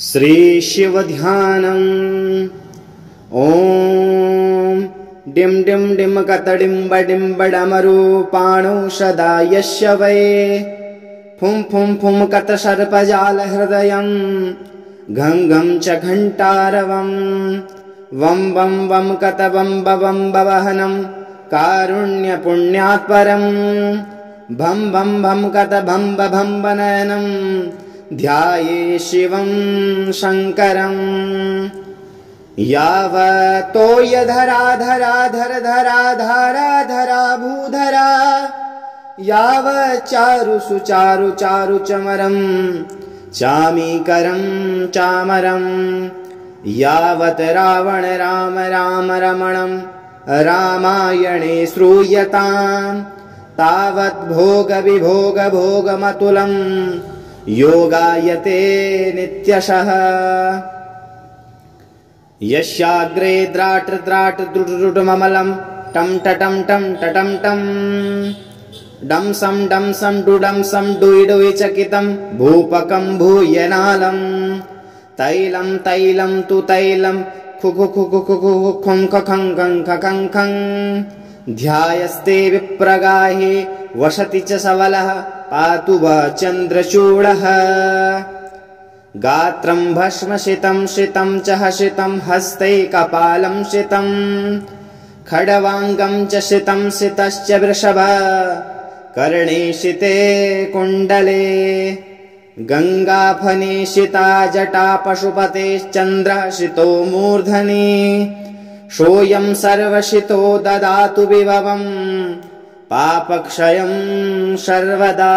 श्री शिवध्यानम्। ॐ डिं डिं डिं कतडिम्ब डिम्बडमरूपाणौषधायस्य वै फुं फुं फुं कतसर्पजालहृदयं घं घं च घण्टारवम् वं वं वं कतबम्बवहनं कारुण्यपुण्यात्परम् भं भं भं कतभम्बभम्बनयनं ध्याये शिवं शङ्करम्। यावतोयधरा धरा धर धरा धारा धरा भूधरा यावच्चारु सुचारु चारु चमरं चामीकरं चामरं यावत् रावण राम राम रमणं रामायणे श्रूयतां तावत् भोग विभोग भोगमतुलं योगायते नित्यशः। यस्याग्रे द्राट द्राट द्रुटममलं टं टटं टं टटं टं डं सं डुडं सं डुइ डुइ चकितं भूपकं भूयनालं तैलं तैलं तु तैलं खु खु खु खु खु खु खुं खं खं खं खं ध्यायस्ते विप्रगाहे वसति च सबलः पातु वा चन्द्रचूडः। गात्रं भस्मशितं शितं च हसितं हस्ते कपालं शितं खड्वाङ्गं च शितं शितश्च वृषभ कर्णे शिते कुण्डले गङ्गाफने शिता जटा पशुपतेश्चन्द्रः शितो मूर्धनि सोऽयं सर्वशितो ददातु विभवं पापक्षयं सर्वदा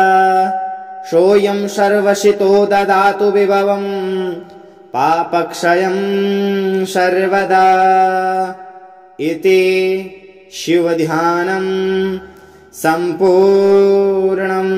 सोऽयं सर्वशितो ददातु विभवं पापक्षयं सर्वदा। इति शिवध्यानं सम्पूर्णम्।